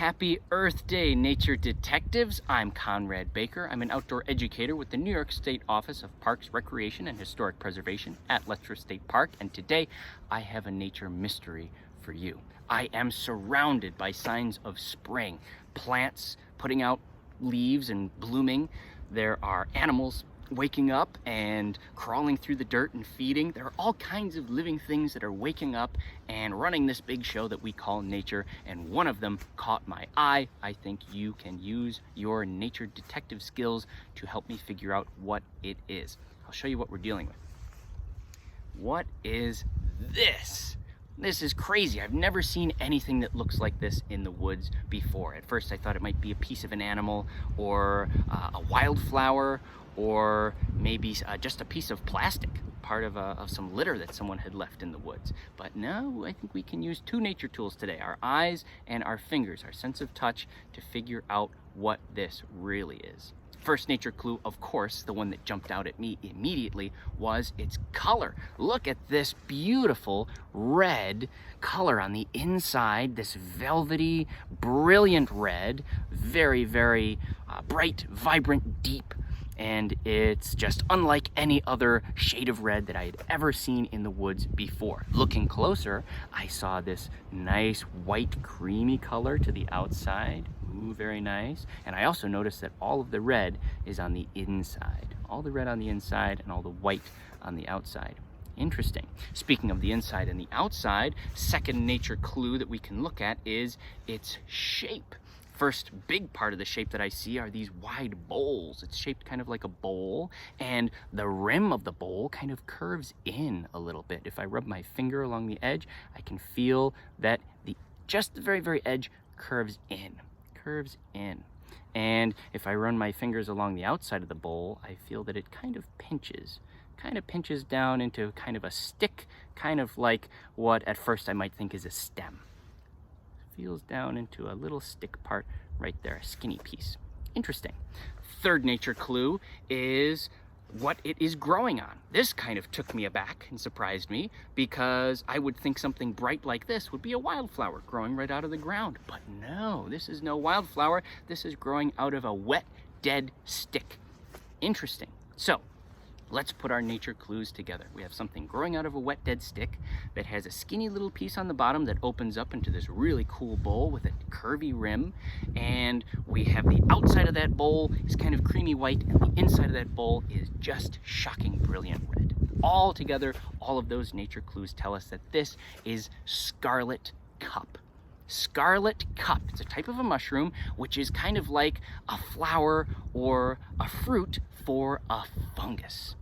Happy Earth Day, Nature Detectives. I'm Conrad Baker. I'm an outdoor educator with the New York State Office of Parks, Recreation, and Historic Preservation at Letcher State Park, and today I have a nature mystery for you. I am surrounded by signs of spring, plants putting out leaves and blooming. There are animals waking up and crawling through the dirt and feeding. There are all kinds of living things that are waking up and running this big show that we call nature, and one of them caught my eye. I think you can use your nature detective skills to help me figure out what it is. I'll show you what we're dealing with. What is this? This is crazy. I've never seen anything that looks like this in the woods before. At first I thought it might be a piece of an animal or a wildflower, or maybe just a piece of plastic, part of some litter that someone had left in the woods. But no, I think we can use two nature tools today, our eyes and our fingers, our sense of touch, to figure out what this really is. First nature clue, of course, the one that jumped out at me immediately, was its color. Look at this beautiful red color on the inside, this velvety, brilliant red, very, very bright, vibrant, deep, and it's just unlike any other shade of red that I had ever seen in the woods before. Looking closer, I saw this nice white creamy color to the outside. Ooh, very nice. And I also noticed that all of the red is on the inside. All the red on the inside and all the white on the outside. Interesting. Speaking of the inside and the outside, second nature clue that we can look at is its shape. First big part of the shape that I see are these wide bowls. It's shaped kind of like a bowl, and the rim of the bowl kind of curves in a little bit. If I rub my finger along the edge, I can feel that just the very, very edge curves in. And if I run my fingers along the outside of the bowl, I feel that it kind of pinches down into kind of a stick, kind of like what at first I might think is a stem. Feels down into a little stick part right there, a skinny piece. Interesting. Third nature clue is what it is growing on. This kind of took me aback and surprised me, because I would think something bright like this would be a wildflower growing right out of the ground. But no, this is no wildflower. This is growing out of a wet, dead stick. Interesting. So let's put our nature clues together. We have something growing out of a wet, dead stick that has a skinny little piece on the bottom that opens up into this really cool bowl with a curvy rim. And we have the outside of that bowl is kind of creamy white, and the inside of that bowl is just shocking, brilliant red. All together, all of those nature clues tell us that this is scarlet cup. Scarlet cup. It's a type of a mushroom, which is kind of like a flower or a fruit for a fungus.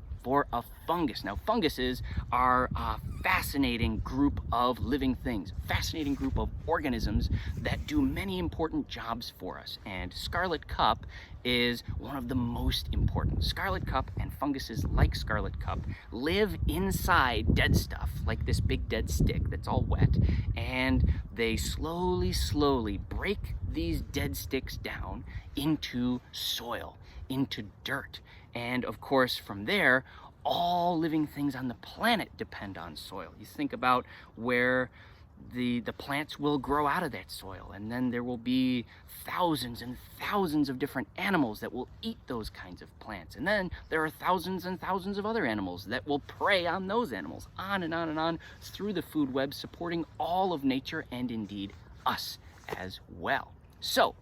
Now, funguses are a fascinating group of living things, fascinating group of organisms that do many important jobs for us. And scarlet cup is one of the most important. Scarlet cup and funguses like scarlet cup live inside dead stuff, like this big dead stick that's all wet, and they slowly break these dead sticks down into soil, into dirt. And of course, from there, all living things on the planet depend on soil. You think about where the plants will grow out of that soil, and then there will be thousands and thousands of different animals that will eat those kinds of plants, and then there are thousands and thousands of other animals that will prey on those animals, on and on and on through the food web, supporting all of nature and indeed us as well. So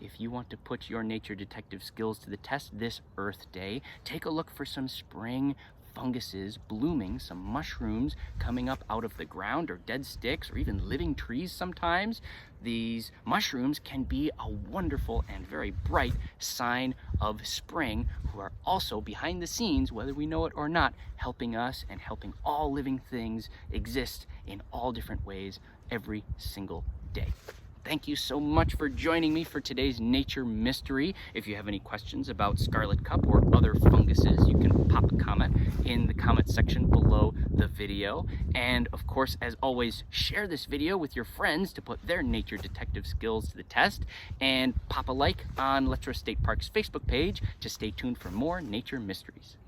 if you want to put your nature detective skills to the test this Earth Day, take a look for some spring funguses blooming, some mushrooms coming up out of the ground, or dead sticks, or even living trees sometimes. These mushrooms can be a wonderful and very bright sign of spring, who are also behind the scenes, whether we know it or not, helping us and helping all living things exist in all different ways every single day. Thank you so much for joining me for today's nature mystery. If you have any questions about scarlet cup or other funguses, you can pop a comment in the comment section below the video. And of course, as always, share this video with your friends to put their nature detective skills to the test, and pop a like on Letcher State Park's Facebook page to stay tuned for more nature mysteries.